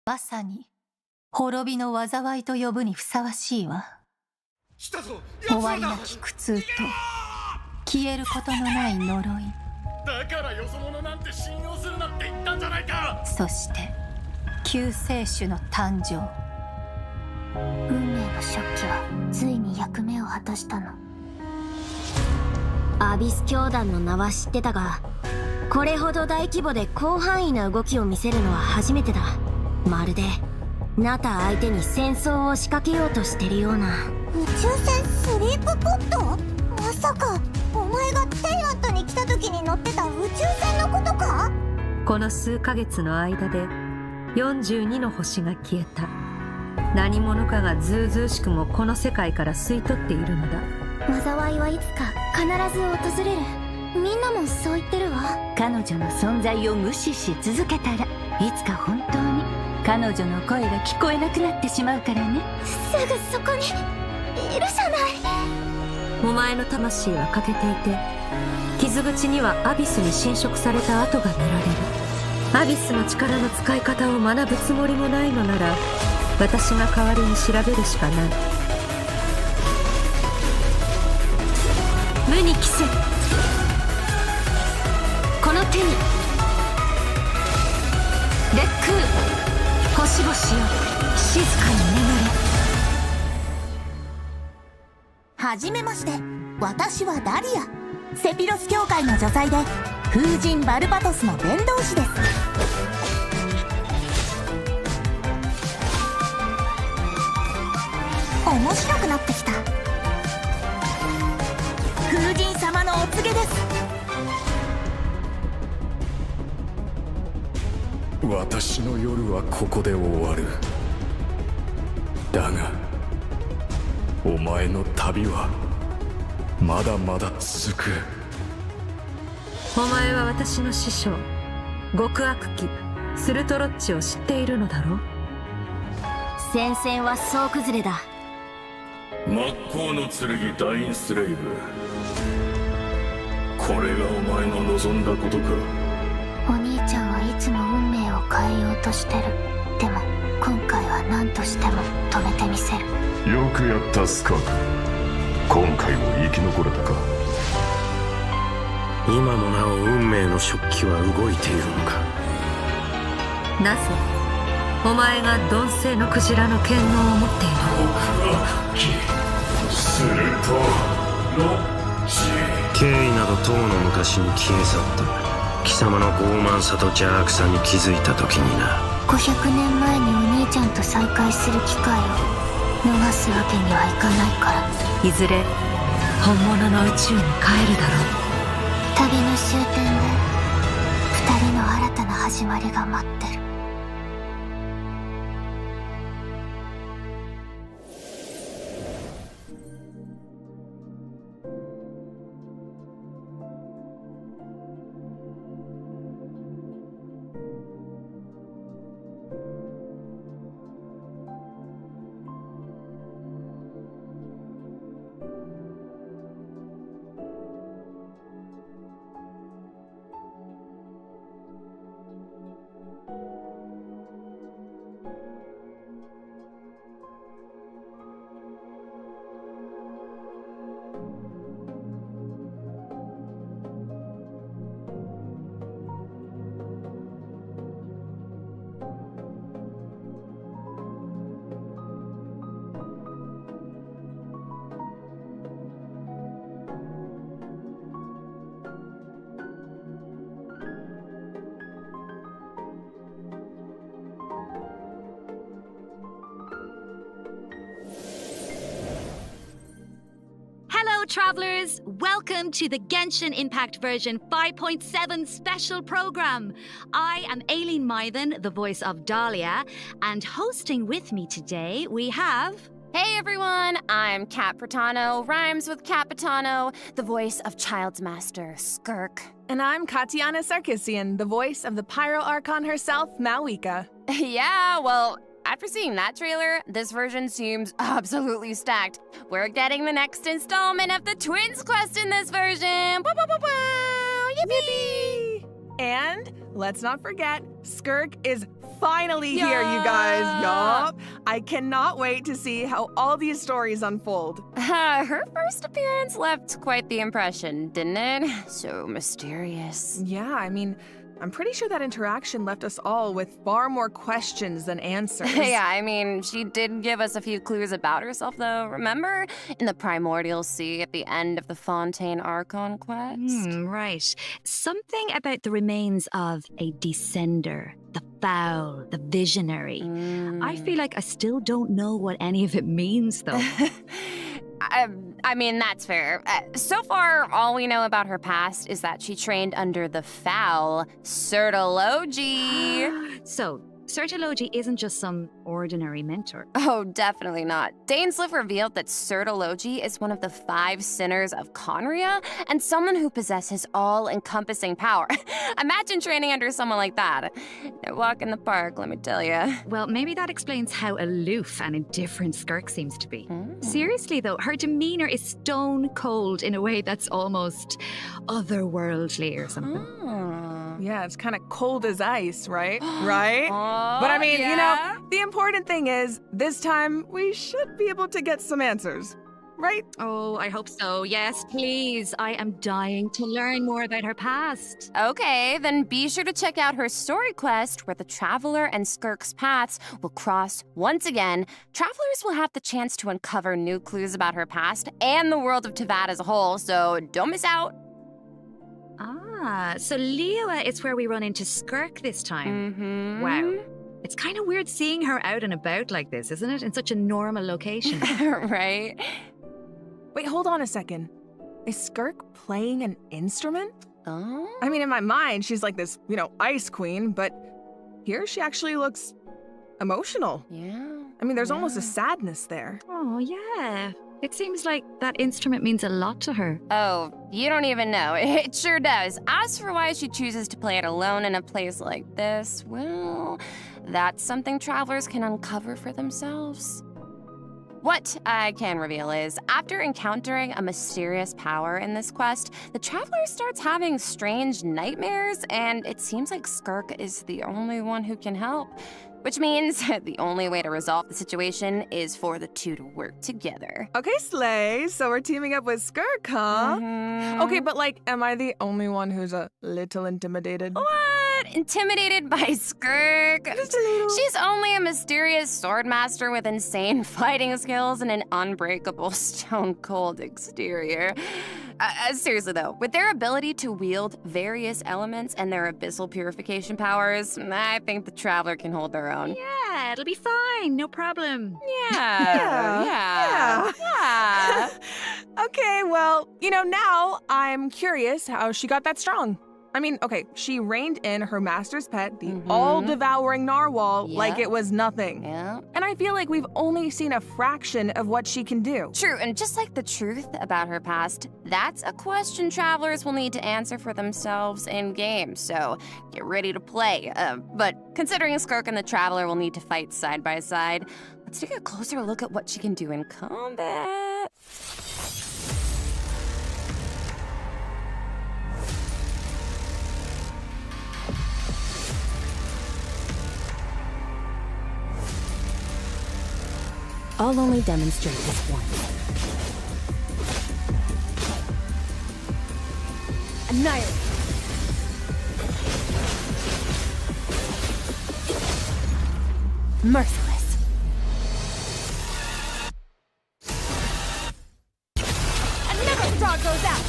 まさに滅びの災いと呼ぶにふさわしいわ。終わりなき苦痛と消えることのない呪い。だからよそ者なんて信用するなって言ったんじゃないか。そして救世主の誕生。運命の食器はついに役目を果たしたの。アビス教団の名は知ってたが、これほど大規模で広範囲な動きを見せるのは初めてだ。まるでナタ相手に戦争を仕掛けようとしてるような。宇宙船スリープポット？まさかお前がテイラットに来た時に乗ってた宇宙船のことか？この数ヶ月の間で42の星が消えた。何者かがずうずうしくもこの世界から吸い取っているのだ。災いはいつか必ず訪れる。みんなもそう言ってるわ。彼女の存在を無視し続けたら、いつか本当に彼女の声が聞こえなくなってしまうからね。すぐそこにいるじゃない。お前の魂は欠けていて、傷口にはアビスに侵食された跡が見られる。アビスの力の使い方を学ぶつもりもないのなら、私が代わりに調べるしかない。無に帰せ。この手に烈空、星々よ静かに眠れ。はじめまして、私はダリア。セピロス教会の女宰で風神バルバトスの伝道師です。面白くなってきた。風神様のお告げです。私の夜はここで終わる。だがお前の旅はまだまだ続く。お前は私の師匠極悪鬼スルトロッチを知っているのだろう。戦線は総崩れだ。真っ向の剣ダインスレイブ。これがお前の望んだことか。お兄ちゃんはいつも運命を変えようとしてる。でも今回は何としても止めてみせる。よくやったスカーク。今回も生き残れたか。今もなお運命の食器は動いているのか。なぜお前が鈍性のクジラの剣能を持っている。極悪鬼スルトロッチ。経緯などとうの昔に消え去った。貴様の傲慢さと邪悪さに気づいた時にな。500年前にお兄ちゃんと再会する機会を逃すわけにはいかないから。いずれ本物の宇宙に帰るだろう。旅の終点で2人の新たな始まりが待ってる。Hello, travelers! Welcome to the Genshin Impact version 5.7 special program. I am Aileen Mythen, the voice of Dahlia, and hosting with me today we have... Hey everyone, I'm Kat Pratano, rhymes with Capitano, the voice of Child's Master, Skirk. And I'm Katiana Sarkissian, the voice of the Pyro Archon herself, Malwika. Yeah, well, after seeing that trailer, this version seems absolutely stacked. We're getting the next installment of the Twins quest in this version! Woo, woo, woo, woo! Yippee! And let's not forget, Skirk is finally here, you guys. Yup. I cannot wait to see how all these stories unfold. Her first appearance left quite the impression, didn't it? So mysterious. Yeah, I mean, I'm pretty sure that interaction left us all with far more questions than answers. Yeah, I mean, she did give us a few clues about herself, though. Remember? In the Primordial Sea at the end of the Fontaine Archon quest? Right. Something about the remains of a descender, the foul, the visionary. I feel like I still don't know what any of it means, though. I mean, that's fair. So far, all we know about her past is that she trained under the foul Certology. So, Certology isn't just some ordinary mentor. Oh, definitely not. Dainsleif revealed that Certology is one of the 5 sinners of Conria and someone who possesses all-encompassing power. Imagine training under someone like that. No walk in the park, let me tell you. Well, maybe that explains how aloof and indifferent Skirk seems to be. Seriously, though, her demeanor is stone cold in a way that's almost otherworldly or something. Yeah, it's kind of cold as ice, right? Right? But I mean, you know, the important thing is, this time we should be able to get some answers, right? Oh, I hope so. Yes, please. I am dying to learn more about her past. Okay, then be sure to check out her story quest where the Traveler and Skirk's paths will cross once again. Travelers will have the chance to uncover new clues about her past and the world of Teyvat as a whole, so don't miss out. So Liyue is where we run into Skirk this time. Wow. It's kind of weird seeing her out and about like this, isn't it? In such a normal location. Right? Wait, hold on a second. Is Skirk playing an instrument? Oh? I mean, in my mind, she's like this, you know, ice queen, but here she actually looks emotional. Yeah. I mean, there's almost a sadness there. Oh, yeah. It seems like that instrument means a lot to her. Oh, you don't even know. It sure does. As for why she chooses to play it alone in a place like this, well, that's something travelers can uncover for themselves. What I can reveal is, after encountering a mysterious power in this quest, the traveler starts having strange nightmares, and it seems like Skirk is the only one who can help. Which means the only way to resolve the situation is for the two to work together. Okay, Slay, so we're teaming up with Skirk, huh? Okay, but like, am I the only one who's a little intimidated? What? Intimidated by Skirk? Just a little. She's only a mysterious swordmaster with insane fighting skills and an unbreakable stone-cold exterior. Seriously though, with their ability to wield various elements and their abyssal purification powers, I think the Traveler can hold their own. Yeah, it'll be fine. No problem. Yeah. Okay, well, you know, now I'm curious how she got that strong. I mean, okay, she reined in her master's pet, the all-devouring narwhal, like it was nothing. Yeah. And I feel like we've only seen a fraction of what she can do. True, and just like the truth about her past, that's a question travelers will need to answer for themselves in-game, so get ready to play. But considering Skirk and the Traveler will need to fight side by side, let's take a closer look at what she can do in combat. I'll only demonstrate this once. Annihilate! Merciless. Another dog goes out!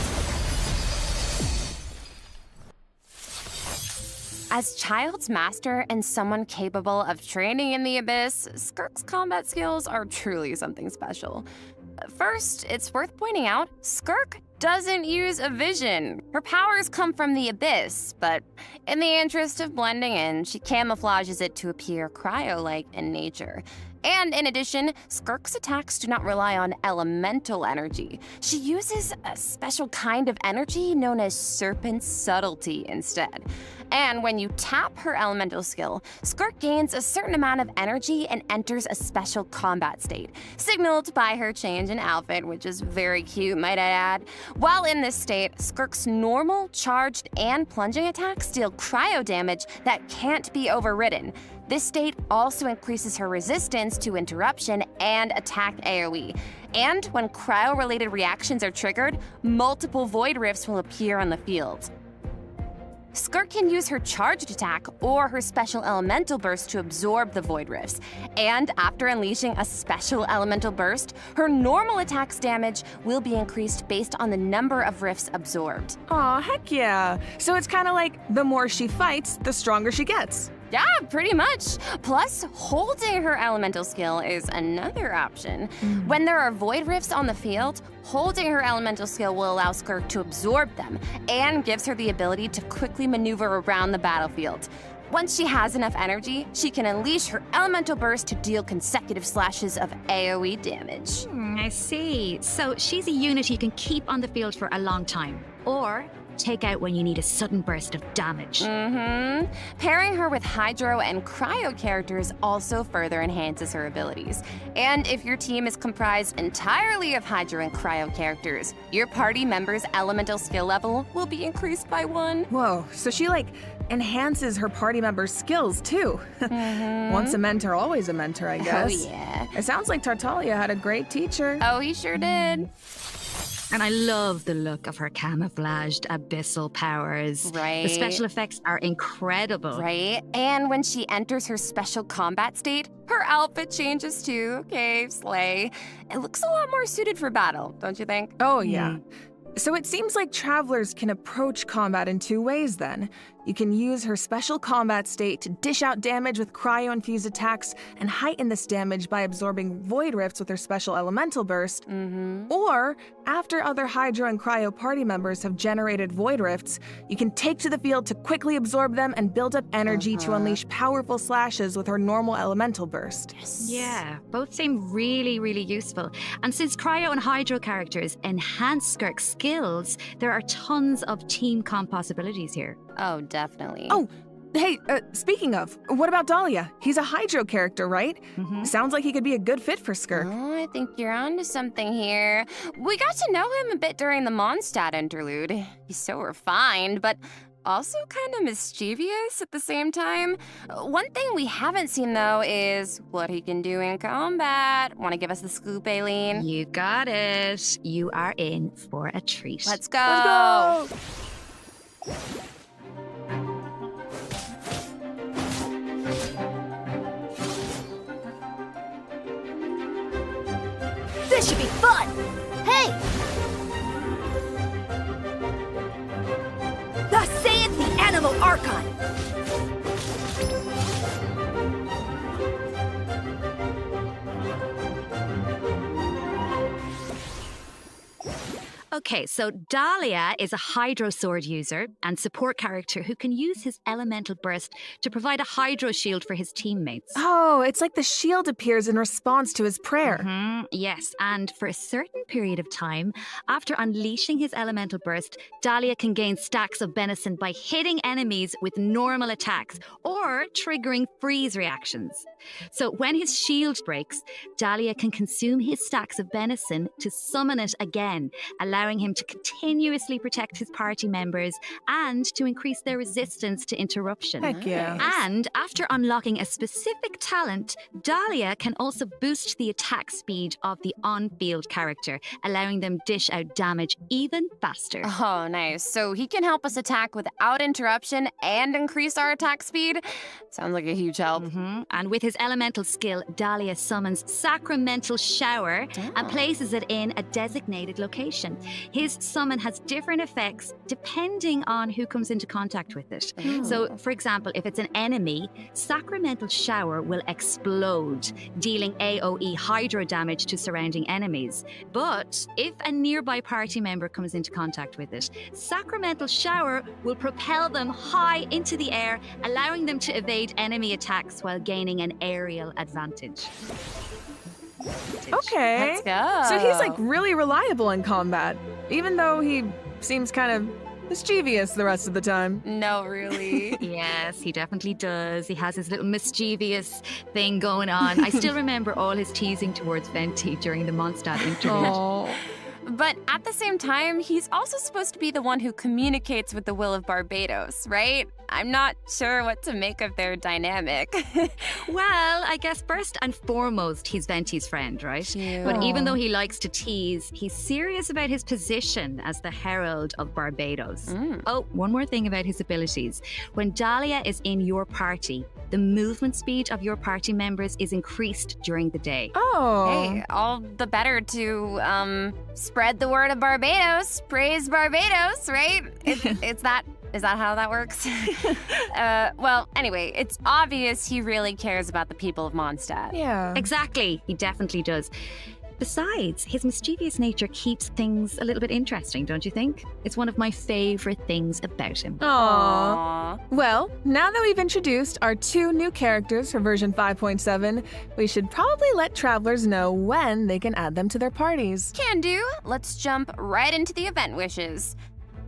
As Child's master and someone capable of training in the Abyss, Skirk's combat skills are truly something special. First, it's worth pointing out, Skirk doesn't use a vision. Her powers come from the Abyss, but in the interest of blending in, she camouflages it to appear cryo-like in nature. And in addition, Skirk's attacks do not rely on elemental energy. She uses a special kind of energy known as Serpent Subtlety instead. And when you tap her elemental skill, Skirk gains a certain amount of energy and enters a special combat state, signaled by her change in outfit, which is very cute, might I add. While in this state, Skirk's normal, charged, and plunging attacks deal cryo damage that can't be overridden. This state also increases her resistance to interruption and attack AoE. And when cryo-related reactions are triggered, multiple void rifts will appear on the field. Skirk can use her charged attack or her special elemental burst to absorb the void rifts. And after unleashing a special elemental burst, her normal attack's damage will be increased based on the number of rifts absorbed. Aw, heck yeah. So it's kind of like the more she fights, the stronger she gets. Yeah, pretty much. Plus, holding her elemental skill is another option. When there are void rifts on the field, holding her elemental skill will allow Skirk to absorb them and gives her the ability to quickly maneuver around the battlefield. Once she has enough energy, she can unleash her elemental burst to deal consecutive slashes of AoE damage. I see. So she's a unit you can keep on the field for a long time, or take out when you need a sudden burst of damage. Pairing her with Hydro and Cryo characters also further enhances her abilities. And if your team is comprised entirely of Hydro and Cryo characters, your party member's elemental skill level will be increased by 1. Whoa, so she enhances her party members' skills too. Once a mentor, always a mentor, I guess. Oh yeah. It sounds like Tartaglia had a great teacher. Oh, he sure did. And I love the look of her camouflaged abyssal powers. Right. The special effects are incredible. Right? And when she enters her special combat state, her outfit changes too. Okay, slay. It looks a lot more suited for battle, don't you think? Oh, yeah. So it seems like travelers can approach combat in 2 ways then. You can use her special combat state to dish out damage with cryo-infused attacks and heighten this damage by absorbing void rifts with her special elemental burst. Or, after other Hydro and Cryo party members have generated void rifts, you can take to the field to quickly absorb them and build up energy to unleash powerful slashes with her normal elemental burst. Yeah, both seem really, really useful. And since Cryo and Hydro characters enhance Skirk's skills, there are tons of team comp possibilities here. Oh, definitely. Oh, hey, speaking of, what about Dahlia? He's a Hydro character, right? Sounds like he could be a good fit for Skirk. Oh, I think you're onto something here. We got to know him a bit during the Mondstadt interlude. He's so refined, but also kind of mischievous at the same time. One thing we haven't seen, though, is what he can do in combat. Want to give us the scoop, Aileen? You got it. You are in for a treat. Let's go. Let's go! This should be fun! Hey! Thus saith the Animal Archon! Okay, so Dahlia is a Hydro Sword user and support character who can use his elemental burst to provide a Hydro shield for his teammates. Oh, it's like the shield appears in response to his prayer. Yes, and for a certain period of time, after unleashing his elemental burst, Dahlia can gain stacks of benison by hitting enemies with normal attacks or triggering freeze reactions. So when his shield breaks, Dahlia can consume his stacks of benison to summon it again, allowing him to continuously protect his party members and to increase their resistance to interruption. Heck yeah. And after unlocking a specific talent, Dahlia can also boost the attack speed of the on-field character, allowing them dish out damage even faster. Oh, nice. So he can help us attack without interruption and increase our attack speed? Sounds like a huge help. And with his elemental skill, Dahlia summons Sacramental Shower and places it in a designated location. His summon has different effects depending on who comes into contact with it. So, for example, if it's an enemy, Sacramental Shower will explode, dealing AoE Hydro damage to surrounding enemies. But if a nearby party member comes into contact with it, Sacramental Shower will propel them high into the air, allowing them to evade enemy attacks while gaining an aerial advantage. Okay. Let's go. So he's really reliable in combat, even though he seems kind of mischievous the rest of the time. No, really. Yes, he definitely does. He has his little mischievous thing going on. I still remember all his teasing towards Venti during the Mondstadt interlude. Oh. But at the same time, he's also supposed to be the one who communicates with the will of Barbados, right? I'm not sure what to make of their dynamic. Well, I guess first and foremost, he's Venti's friend, right? Cute. But even though he likes to tease, he's serious about his position as the Herald of Barbados. Oh, one more thing about his abilities. When Dahlia is in your party, the movement speed of your party members is increased during the day. Oh. Hey, all the better to spread the word of Barbados. Praise Barbados, right? Is that how that works? Well, anyway, it's obvious he really cares about the people of Mondstadt. Yeah. Exactly, he definitely does. Besides, his mischievous nature keeps things a little bit interesting, don't you think? It's one of my favorite things about him. Aww. Well, now that we've introduced our 2 new characters for version 5.7, we should probably let travelers know when they can add them to their parties. Can do. Let's jump right into the event wishes.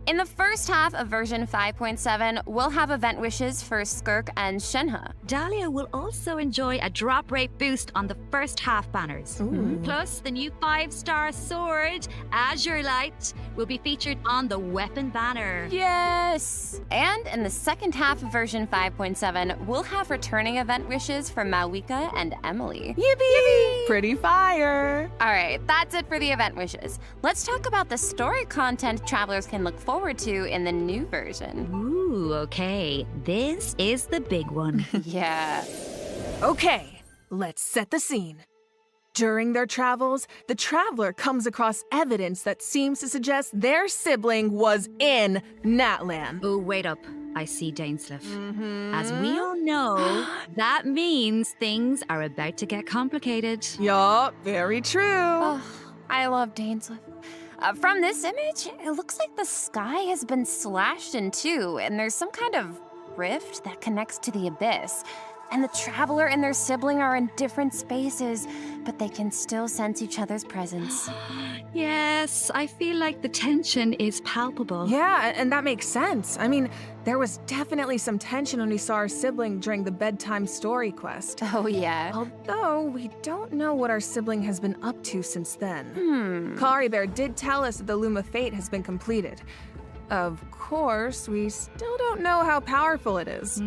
In the first half of version 5.7, we'll have event wishes for Skirk and Shenhe. Dahlia will also enjoy a drop rate boost on the first half banners. Plus, the new 5-star sword, Azure Light, will be featured on the weapon banner. Yes! And in the second half of version 5.7, we'll have returning event wishes for Mawika and Emily. Yippee! Pretty fire! All right, that's it for the event wishes. Let's talk about the story content travelers can look forward to in the new version. Ooh, okay. This is the big one. Yeah. Okay, let's set the scene. During their travels, the traveler comes across evidence that seems to suggest their sibling was in Natlan. Oh, wait up. I see Dainsleif. As we all know, that means things are about to get complicated. Yup, very true. Oh, I love Dainsleif. From this image, it looks like the sky has been slashed in two, and there's some kind of rift that connects to the abyss. And the traveler and their sibling are in different spaces, but they can still sense each other's presence. Yes, I feel like the tension is palpable. Yeah, and that makes sense. I mean, there was definitely some tension when we saw our sibling during the bedtime story quest. Oh, yeah. Although, we don't know what our sibling has been up to since then. Kari Bear did tell us that the Loom of Fate has been completed. Of course, we still don't know how powerful it is,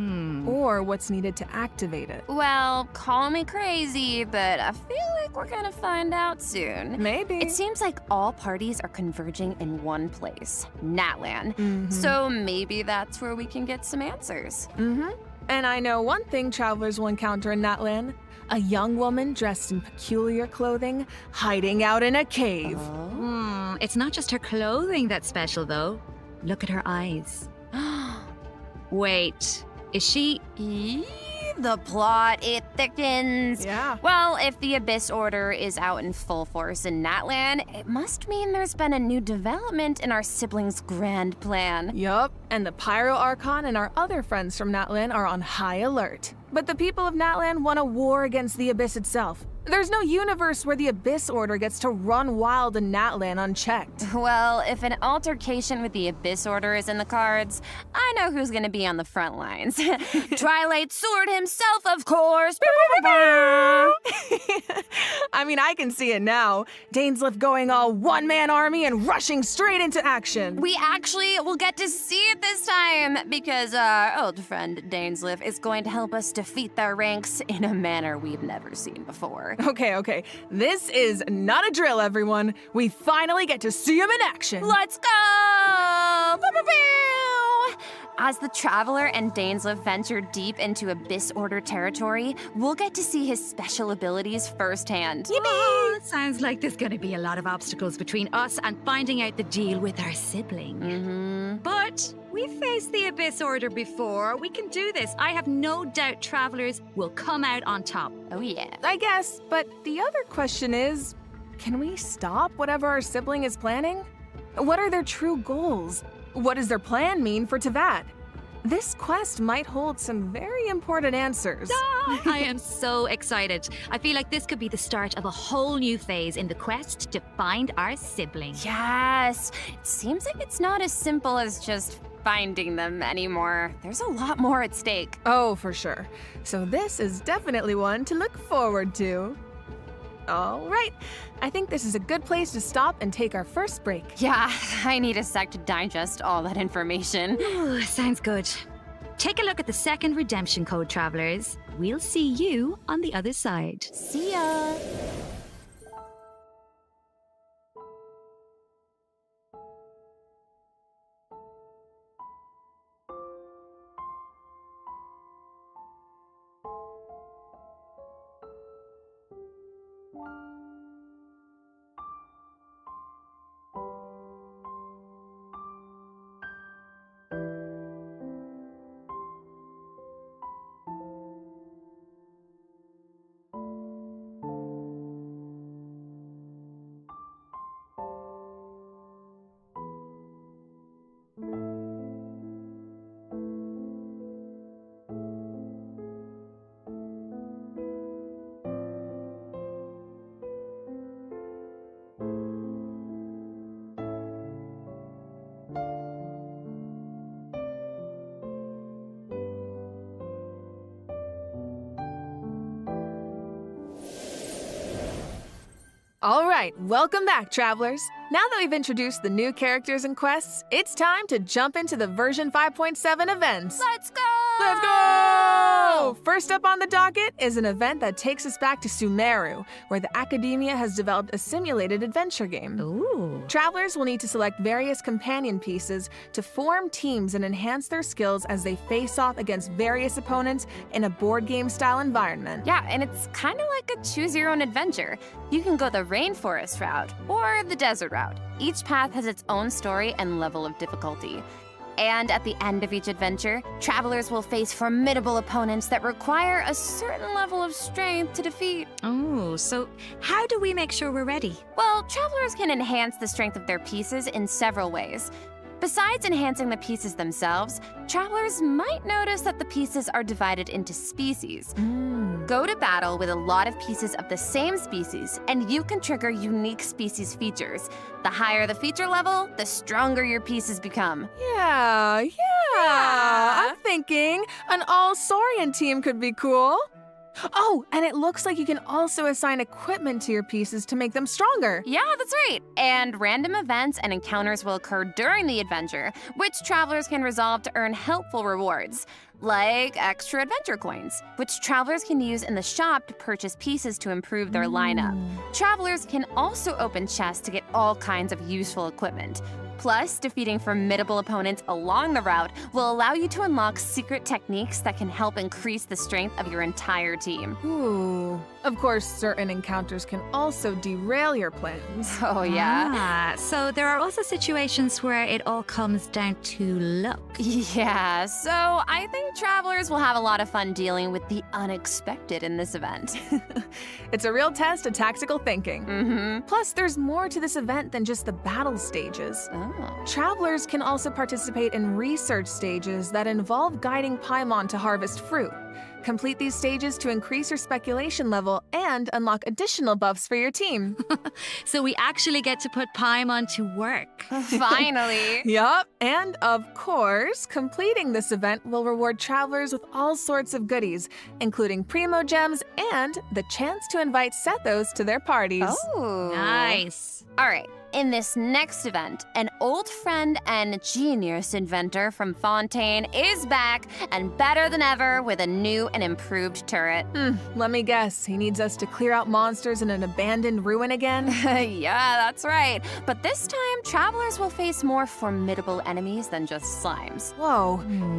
or what's needed to activate it. Well, call me crazy, but I feel like we're gonna find out soon. Maybe. It seems like all parties are converging in one place, Natlan. So maybe that's where we can get some answers. And I know one thing travelers will encounter in Natlan. A young woman dressed in peculiar clothing, hiding out in a cave. It's not just her clothing that's special, though. Look at her eyes. Wait, is she... The plot, it thickens. Yeah. Well, if the Abyss Order is out in full force in Natlan, it must mean there's been a new development in our siblings' grand plan. Yup, and the Pyro Archon and our other friends from Natlan are on high alert. But the people of Natlan want a war against the Abyss itself. There's no universe where the Abyss Order gets to run wild in Natlan unchecked. Well, if an altercation with the Abyss Order is in the cards, I know who's gonna be on the front lines. Twilight Sword himself, of course! I mean, I can see it now. Dainsleif going all one-man army and rushing straight into action. We actually will get to see it this time, because our old friend Dainsleif is going to help us defeat their ranks in a manner we've never seen before. Okay. This is not a drill, everyone. We finally get to see him in action. Let's go! As the Traveler and Dainsleif venture deep into Abyss Order territory, we'll get to see his special abilities firsthand. Oh, sounds like there's gonna be a lot of obstacles between us and finding out the deal with our sibling. But we faced the Abyss Order before. We can do this. I have no doubt travelers will come out on top. Oh yeah. I guess, but the other question is, can we stop whatever our sibling is planning? What are their true goals? What does their plan mean for Teyvat? This quest might hold some very important answers. I am so excited. I feel like this could be the start of a whole new phase in the quest to find our sibling. Yes! It seems like it's not as simple as just finding them anymore. There's a lot more at stake. Oh, for sure. So this is definitely one to look forward to. All right. I think this is a good place to stop and take our first break. Yeah, I need a sec to digest all that information. Ooh, sounds good. Take a look at the second redemption code, travelers. We'll see you on the other side. See ya! All right, welcome back, travelers. Now that we've introduced the new characters and quests, it's time to jump into the version 5.7 events. Let's go! Let's go! First up on the docket is an event that takes us back to Sumeru, where the Academia has developed a simulated adventure game. Ooh. Travelers will need to select various companion pieces to form teams and enhance their skills as they face off against various opponents in a board game style environment. Yeah, and it's kind of like a choose your own adventure. You can go the rainforest route or the desert route. Each path has its own story and level of difficulty. And at the end of each adventure, travelers will face formidable opponents that require a certain level of strength to defeat. Oh, so how do we make sure we're ready? Well, travelers can enhance the strength of their pieces in several ways. Besides enhancing the pieces themselves, travelers might notice that the pieces are divided into species. Go to battle with a lot of pieces of the same species, and you can trigger unique species features. The higher the feature level, the stronger your pieces become. Yeah. I'm thinking an all-Saurian team could be cool. Oh, and it looks like you can also assign equipment to your pieces to make them stronger. Yeah, that's right. And random events and encounters will occur during the adventure, which travelers can resolve to earn helpful rewards, like extra adventure coins, which travelers can use in the shop to purchase pieces to improve their lineup. Travelers can also open chests to get all kinds of useful equipment. Plus, defeating formidable opponents along the route will allow you to unlock secret techniques that can help increase the strength of your entire team. Ooh. Of course, certain encounters can also derail your plans. Oh, yeah? So there are also situations where it all comes down to luck. Yeah, so I think travelers will have a lot of fun dealing with the unexpected in this event. It's a real test of tactical thinking. Mm-hmm. Plus, there's more to this event than just the battle stages. Travelers can also participate in research stages that involve guiding Paimon to harvest fruit. Complete these stages to increase your speculation level and unlock additional buffs for your team. So we actually get to put Paimon to work. Finally. Yup, and of course, completing this event will reward travelers with all sorts of goodies, including Primo Gems and the chance to invite Sethos to their parties. Oh. Nice. All right. In this next event, an old friend and genius inventor from Fontaine is back and better than ever with a new and improved turret. Let me guess, he needs us to clear out monsters in an abandoned ruin again? Yeah, that's right. But this time, travelers will face more formidable enemies than just slimes. Whoa,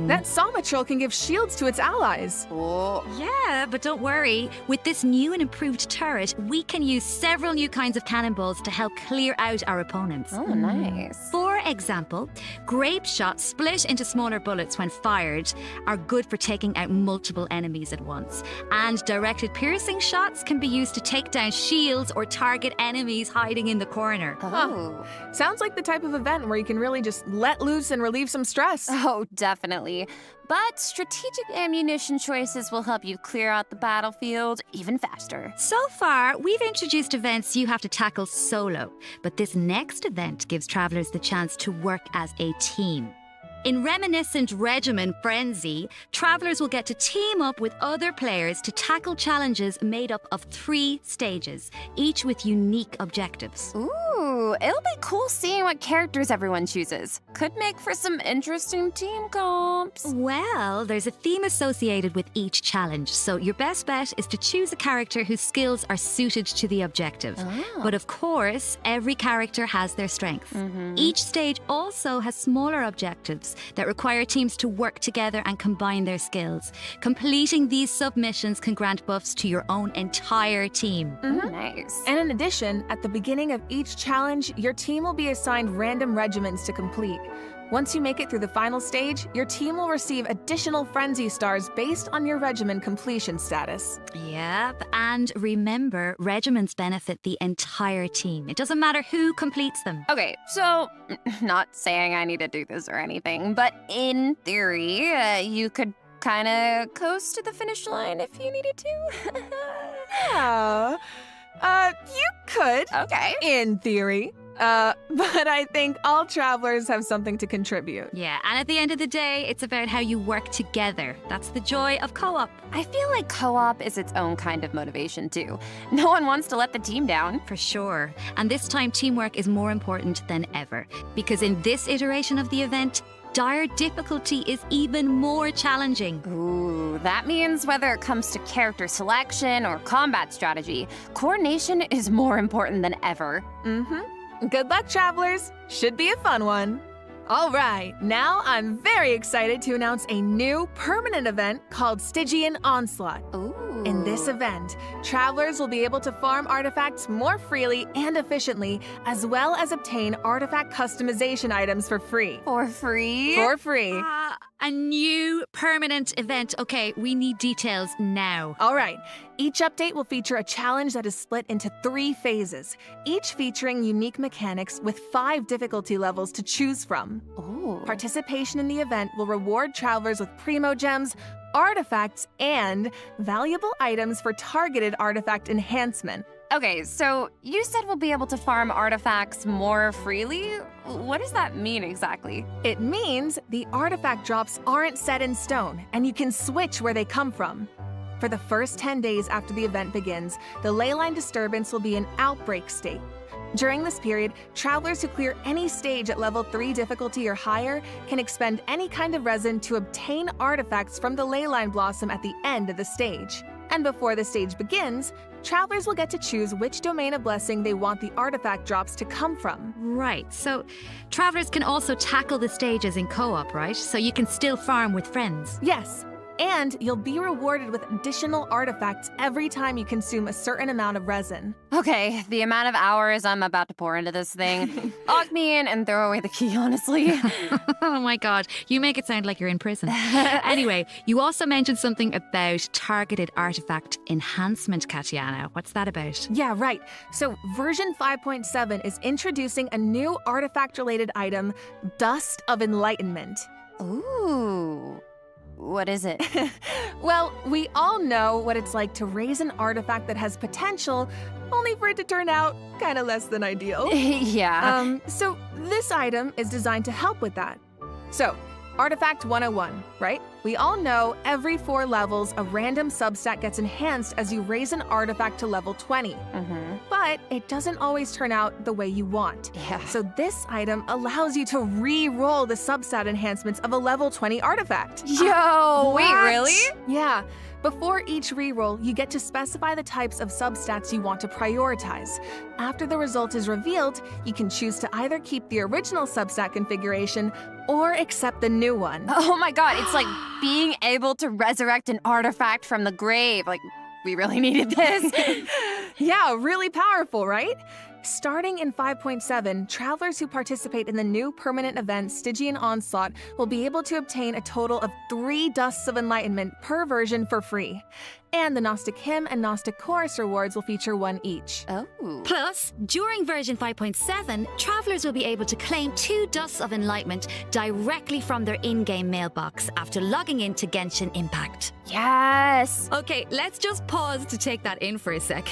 that Somatrol can give shields to its allies. Oh. Yeah, but don't worry. With this new and improved turret, we can use several new kinds of cannonballs to help clear out our opponents. Oh, nice. For example, grape shots split into smaller bullets when fired are good for taking out multiple enemies at once. And directed piercing shots can be used to take down shields or target enemies hiding in the corner. Oh. Sounds like the type of event where you can really just let loose and relieve some stress. Oh, definitely. But strategic ammunition choices will help you clear out the battlefield even faster. So far, we've introduced events you have to tackle solo, but this next event gives travelers the chance to work as a team. In Reminiscent Regimen Frenzy, travelers will get to team up with other players to tackle challenges made up of 3 stages, each with unique objectives. Ooh, it'll be cool seeing what characters everyone chooses. Could make for some interesting team comps. Well, there's a theme associated with each challenge, so your best bet is to choose a character whose skills are suited to the objective. But of course, every character has their strengths. Each stage also has smaller objectives that require teams to work together and combine their skills. Completing these submissions can grant buffs to your own entire team. Nice. And in addition, at the beginning of each challenge, your team will be assigned random regimens to complete. Once you make it through the final stage, your team will receive additional Frenzy stars based on your regimen completion status. Yep, and remember, regimens benefit the entire team. It doesn't matter who completes them. Okay, so, not saying I need to do this or anything, but in theory, you could kind of coast to the finish line if you needed to. Yeah. You could. Okay. In theory. But I think all travelers have something to contribute. Yeah, and at the end of the day, it's about how you work together. That's the joy of co-op. I feel like co-op is its own kind of motivation too. No one wants to let the team down. For sure. And this time, teamwork is more important than ever. Because in this iteration of the event, dire difficulty is even more challenging. Ooh, that means whether it comes to character selection or combat strategy, coordination is more important than ever. Good luck, travelers. Should be a fun one. All right, now I'm very excited to announce a new permanent event called Stygian Onslaught. Ooh. In this event, travelers will be able to farm artifacts more freely and efficiently, as well as obtain artifact customization items for free. For free? For free. A new permanent event. Okay, we need details now. All right. Each update will feature a challenge that is split into 3 phases, each featuring unique mechanics with 5 difficulty levels to choose from. Ooh. Participation in the event will reward travelers with primo gems, artifacts, and valuable items for targeted artifact enhancement. Okay, so you said we'll be able to farm artifacts more freely? What does that mean exactly? It means the artifact drops aren't set in stone, and you can switch where they come from. For the first 10 days after the event begins, the leyline disturbance will be in outbreak state. During this period, travelers who clear any stage at level 3 difficulty or higher can expend any kind of resin to obtain artifacts from the leyline blossom at the end of the stage. And before the stage begins, travelers will get to choose which domain of blessing they want the artifact drops to come from. Right, so travelers can also tackle the stages in co-op, right? So you can still farm with friends. Yes, and you'll be rewarded with additional artifacts every time you consume a certain amount of resin. Okay, the amount of hours I'm about to pour into this thing. Lock me in and throw away the key, honestly. Oh my god, you make it sound like you're in prison. Anyway, you also mentioned something about targeted artifact enhancement, Katiana. What's that about? Yeah, right. So version 5.7 is introducing a new artifact-related item, Dust of Enlightenment. Ooh. What is it? Well, we all know what it's like to raise an artifact that has potential, only for it to turn out kind of less than ideal. Yeah. So this item is designed to help with that. So, Artifact 101, right? We all know every 4 levels, a random substat gets enhanced as you raise an artifact to level 20. But it doesn't always turn out the way you want. Yeah. So this item allows you to re-roll the substat enhancements of a level 20 artifact. Yo, wait, What? really? Yeah. Before each reroll, you get to specify the types of substats you want to prioritize. After the result is revealed, you can choose to either keep the original substat configuration or accept the new one. Oh my god, it's like being able to resurrect an artifact from the grave. Like, we really needed this. Yeah, really powerful, right? Starting in 5.7, travelers who participate in the new permanent event Stygian Onslaught will be able to obtain a total of 3 Dusts of Enlightenment per version for free. And the Gnostic Hymn and Gnostic Chorus rewards will feature 1 each. Oh. Plus, during version 5.7, travelers will be able to claim 2 Dusts of Enlightenment directly from their in-game mailbox after logging into Genshin Impact. Yes. Okay, let's just pause to take that in for a sec.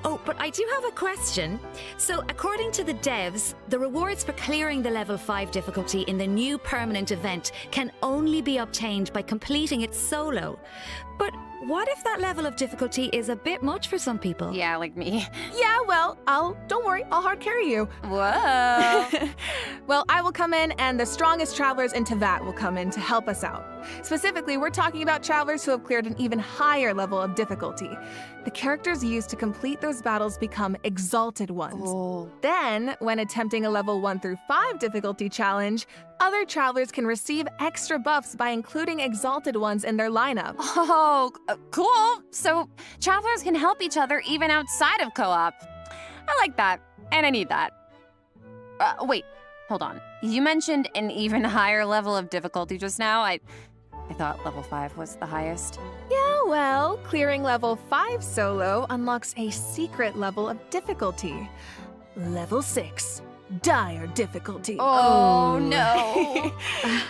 Oh, but I do have a question. So, according to the devs, the rewards for clearing the level 5 difficulty in the new permanent event can only be obtained by completing it solo. But what if that level of difficulty is a bit much for some people? Yeah, like me. Yeah, well, don't worry, I'll hard carry you. Whoa. Well, I will come in, and the strongest travelers in Tevat will come in to help us out. Specifically, we're talking about travelers who have cleared an even higher level of difficulty. The characters used to complete those battles become exalted ones. Oh. Then, when attempting a level 1 through 5 difficulty challenge, other travelers can receive extra buffs by including exalted ones in their lineup. Oh, cool. So travelers can help each other even outside of co-op. I like that, and I need that. Wait, hold on. You mentioned an even higher level of difficulty just now. I thought level 5 was the highest. Yeah, well, clearing level 5 solo unlocks a secret level of difficulty. Level 6. Dire difficulty. Oh, no.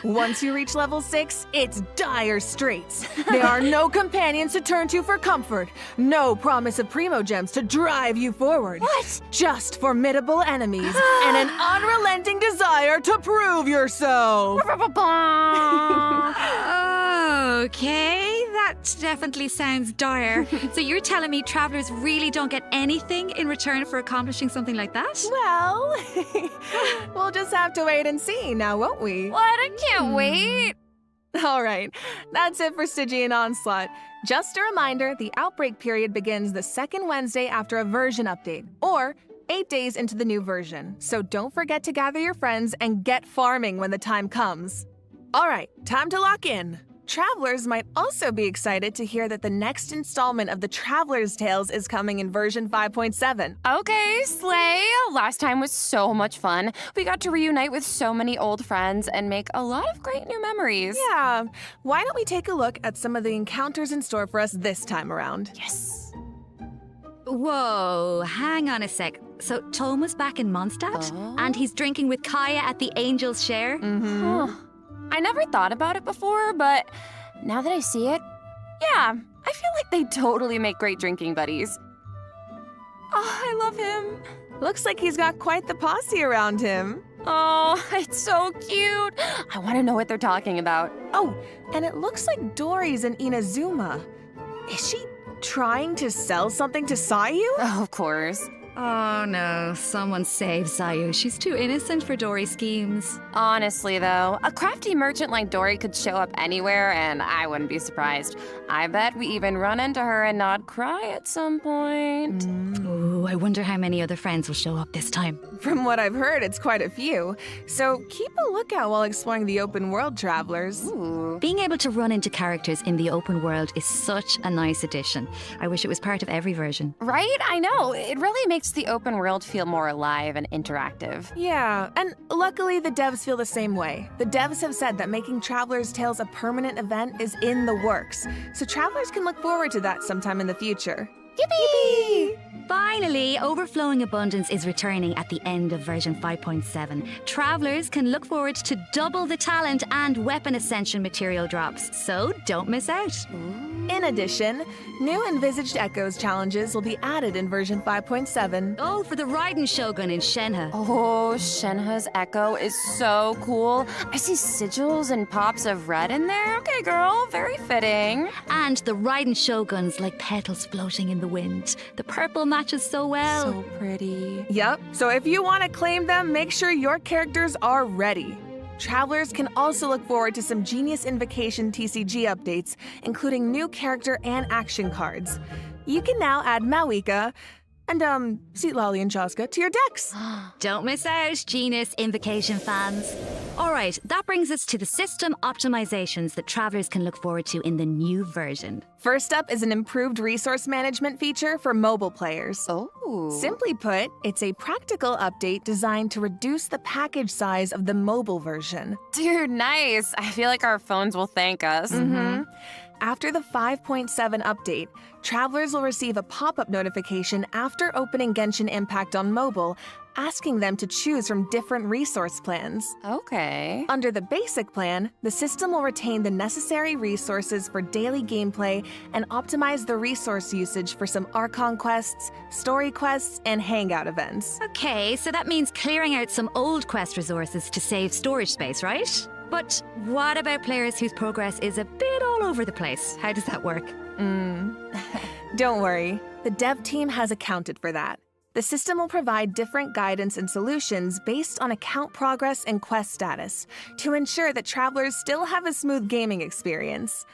Once you reach level 6, it's dire straits. There are no companions to turn to for comfort, no promise of primo gems to drive you forward. What? Just formidable enemies and an unrelenting desire to prove yourself. Okay, that definitely sounds dire. So you're telling me travelers really don't get anything in return for accomplishing something like that? Well, we'll just have to wait and see now, won't we? What? I can't wait. All right, that's it for Stygian Onslaught. Just a reminder, the outbreak period begins the second Wednesday after a version update, or 8 days into the new version. So don't forget to gather your friends and get farming when the time comes. All right, time to lock in. Travelers might also be excited to hear that the next installment of the Traveler's Tales is coming in version 5.7. Okay, slay. Last time was so much fun. We got to reunite with so many old friends and make a lot of great new memories. Yeah, why don't we take a look at some of the encounters in store for us this time around? Yes. Whoa, hang on a sec. So Toma's back in Mondstadt? And he's drinking with Kaya at the Angel's Share? Huh. I never thought about it before, but now that I see it, yeah, I feel like they totally make great drinking buddies. Oh, I love him. Looks like he's got quite the posse around him. Oh, it's so cute. I want to know what they're talking about. Oh, and it looks like Dory's in Inazuma. Is she trying to sell something to Sayu? Oh, of course. Oh no, someone save Sayu. She's too innocent for Dory's schemes. Honestly, though, a crafty merchant like Dory could show up anywhere, and I wouldn't be surprised. I bet we even run into her and not cry at some point. Ooh, I wonder how many other friends will show up this time. From what I've heard, it's quite a few. So keep a lookout while exploring the open world, travelers. Ooh. Being able to run into characters in the open world is such a nice addition. I wish it was part of every version. Right? I know. It really makes the open world feel more alive and interactive. Yeah, and luckily the devs feel the same way. The devs have said that making Traveler's Tales a permanent event is in the works, so travelers can look forward to that sometime in the future. Yippee! Finally, Overflowing Abundance is returning at the end of version 5.7. Travelers can look forward to double the talent and weapon ascension material drops, so don't miss out. In addition, new Envisaged Echoes challenges will be added in version 5.7. Oh, for the Raiden Shogun in Shenhe. Oh, Shenhe's Echo is so cool. I see sigils and pops of red in there. Okay, girl, very fitting. And the Raiden Shoguns like petals floating in the wind. The purple matches so well. So pretty. Yep, so if you want to claim them, make sure your characters are ready. Travelers can also look forward to some Genius Invocation TCG updates, including new character and action cards. You can now add Mawika and, Seatlolly and Chaska to your decks. Don't miss out, Genius Invocation fans. All right, that brings us to the system optimizations that travelers can look forward to in the new version. First up is an improved resource management feature for mobile players. Oh. Simply put, it's a practical update designed to reduce the package size of the mobile version. Dude, nice. I feel like our phones will thank us. After the 5.7 update, travelers will receive a pop-up notification after opening Genshin Impact on mobile, asking them to choose from different resource plans. Okay. Under the basic plan, the system will retain the necessary resources for daily gameplay and optimize the resource usage for some Archon quests, story quests, and hangout events. Okay, so that means clearing out some old quest resources to save storage space, right? But what about players whose progress is a bit all over the place? How does that work? Don't worry, the dev team has accounted for that. The system will provide different guidance and solutions based on account progress and quest status to ensure that travelers still have a smooth gaming experience.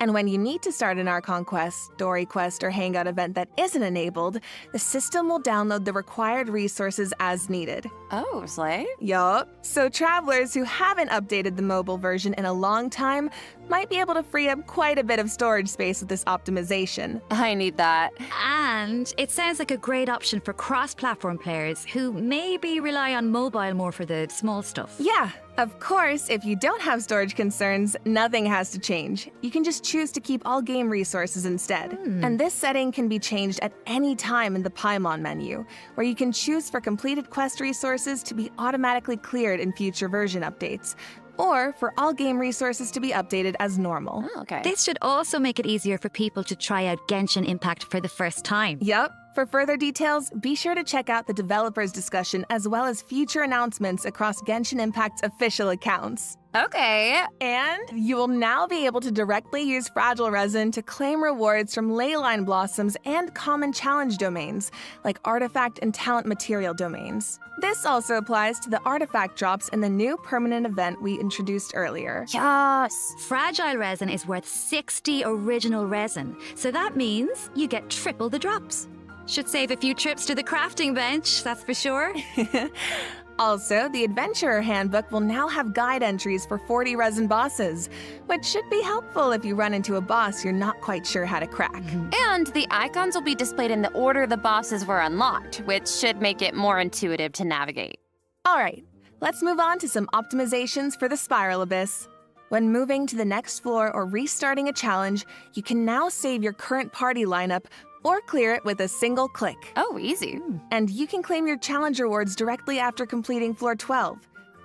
And when you need to start an Archon quest, story quest, or hangout event that isn't enabled, the system will download the required resources as needed. Oh, slay. Yup. So travelers who haven't updated the mobile version in a long time might be able to free up quite a bit of storage space with this optimization. I need that. And it sounds like a great option for cross-platform players who maybe rely on mobile more for the small stuff. Yeah, of course, if you don't have storage concerns, nothing has to change. You can just choose to keep all game resources instead. And this setting can be changed at any time in the Paimon menu, where you can choose for completed quest resources to be automatically cleared in future version updates, or for all game resources to be updated as normal. Oh, okay. This should also make it easier for people to try out Genshin Impact for the first time. Yup. For further details, be sure to check out the developers' discussion as well as future announcements across Genshin Impact's official accounts. Okay. And you will now be able to directly use Fragile Resin to claim rewards from Leyline Blossoms and common challenge domains, like artifact and talent material domains. This also applies to the artifact drops in the new permanent event we introduced earlier. Yes. Fragile resin is worth 60 original resin, so that means you get triple the drops. Should save a few trips to the crafting bench, that's for sure. Also, the Adventurer Handbook will now have guide entries for 40 resin bosses, which should be helpful if you run into a boss you're not quite sure how to crack. And the icons will be displayed in the order the bosses were unlocked, which should make it more intuitive to navigate. All right, let's move on to some optimizations for the Spiral Abyss. When moving to the next floor or restarting a challenge, you can now save your current party lineup or clear it with a single click. Oh, easy. And you can claim your challenge rewards directly after completing floor 12.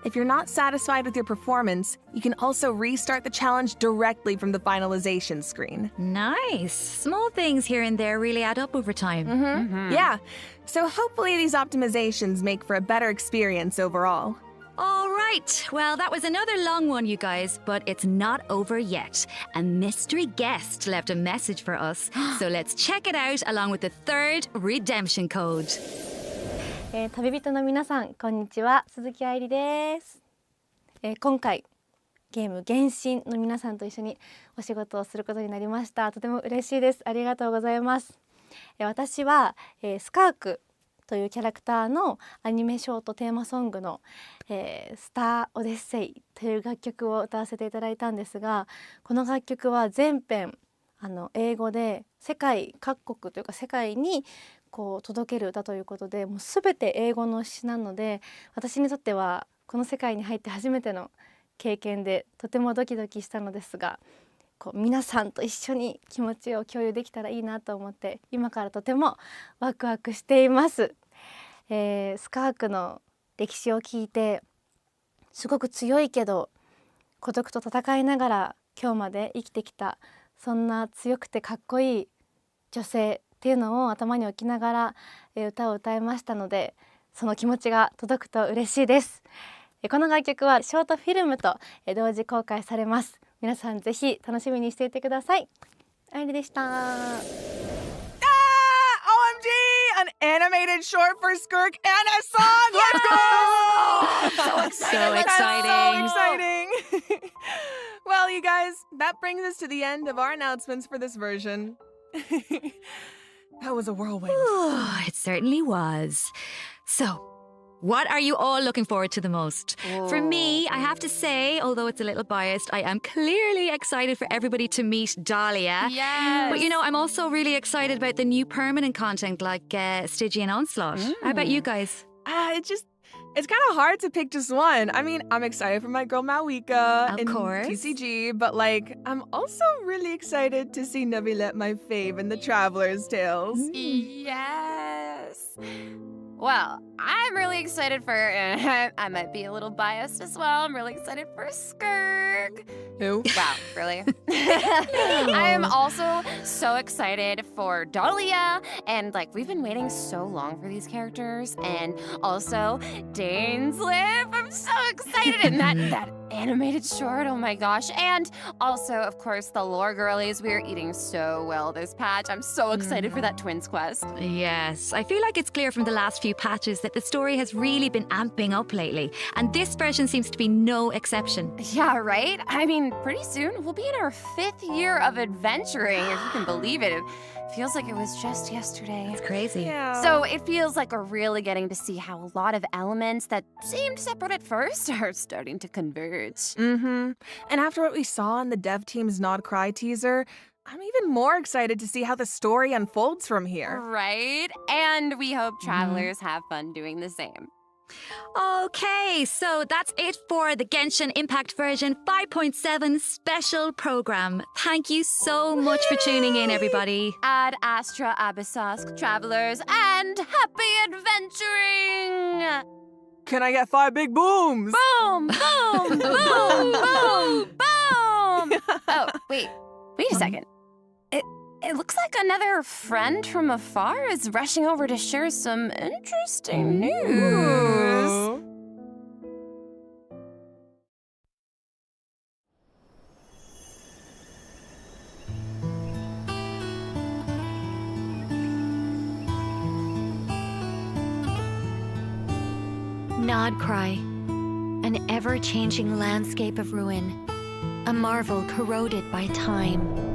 If you're not satisfied with your performance, you can also restart the challenge directly from the finalization screen. Nice. Small things here and there really add up over time. Yeah, so hopefully these optimizations make for a better experience overall. All right. Well, that was another long one, you guys, but it's not over yet. A mystery guest left a message for us, so let's check it out along with the third redemption code. 旅人の皆さん、こんにちは。鈴木愛理です。今回ゲーム原神の皆さんと一緒にお仕事をすることになりました。とても嬉しいです。ありがとうございます。私は、スカークというキャラクターのアニメショートテーマソングの、スター・オデッセイという楽曲を歌わせていただいたんですが、この楽曲は全編英語で世界各国というか世界にこう届ける歌ということで、もう全て英語の詩なので、私にとってはこの世界に入って初めての経験でとてもドキドキしたのですが、こう皆さんと一緒に気持ちを共有できたらいいなと思って今からとてもワクワクしています。スカークの歴史を聞いてすごく強いけど孤独と戦いながら今日まで生きてきた、そんな強くてかっこいい女性っていうのを頭に置きながら歌を歌いましたので、その気持ちが届くと嬉しいです。この楽曲はショートフィルムと同時公開されます。皆さんぜひ楽しみにしていてください。あいりでした。OMG! An animated short for Skirk and a song! Let's go! So exciting. So exciting. Well, you guys, that brings us to the end of our announcements for this version. That was a whirlwind. It certainly was. So, what are you all looking forward to the most? For me, I have to say, although it's a little biased, I am clearly excited for everybody to meet Dahlia. Yes. But you know, I'm also really excited about the new permanent content like Stygian Onslaught. How about you guys? It's kind of hard to pick just one. I mean, I'm excited for my girl Mawika in course. TCG, but I'm also really excited to see Navilet, my fave, in the Traveler's Tales. Yes. Well, I'm really excited for, I might be a little biased as well. I'm really excited for Skirk. Who? Wow, really? I am also so excited for Dahlia. And like, we've been waiting so long for these characters. And also, Dane's Lip. I'm so excited. And that animated short, oh my gosh. And also, of course, the lore girlies. We are eating so well this patch. I'm so excited for that Twins quest. Yes, I feel like it's clear from the last few patches that the story has really been amping up lately, and this version seems to be no exception. Yeah, right? I mean, pretty soon we'll be in our 5th year of adventuring, if you can believe it. It feels like it was just yesterday. It's crazy. Yeah. So it feels like we're really getting to see how a lot of elements that seemed separate at first are starting to converge. Mm-hmm. And after what we saw in the dev team's Nod Cry teaser, I'm even more excited to see how the story unfolds from here. Right? And we hope travelers have fun doing the same. Okay, so that's it for the Genshin Impact version 5.7 special program. Thank you so much for tuning in, everybody. Ad Astra Abyssos, travelers, and happy adventuring! Can I get 5 big booms? Boom! Boom! Boom! Boom! Boom! Oh, wait a second. It looks like another friend from afar is rushing over to share some interesting news. Nod Cry, an ever-changing landscape of ruin, a marvel corroded by time.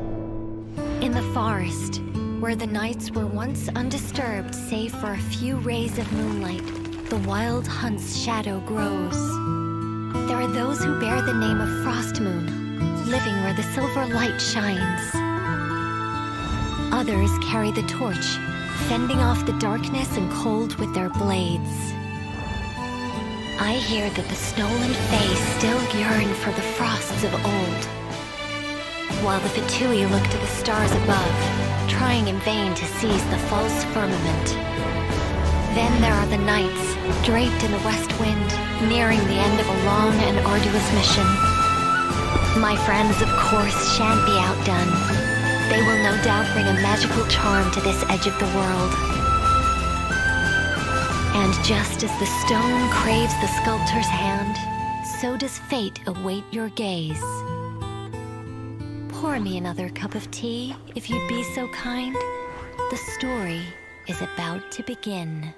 In the forest, where the nights were once undisturbed save for a few rays of moonlight, the wild hunt's shadow grows. There are those who bear the name of Frostmoon, living where the silver light shines. Others carry the torch, fending off the darkness and cold with their blades. I hear that the Stolen Fae still yearn for the frosts of old, while the Fatui look to the stars above, trying in vain to seize the false firmament. Then there are the nights, draped in the west wind, nearing the end of a long and arduous mission. My friends, of course, shan't be outdone. They will no doubt bring a magical charm to this edge of the world. And just as the stone craves the sculptor's hand, so does fate await your gaze. Pour me another cup of tea, if you'd be so kind. The story is about to begin.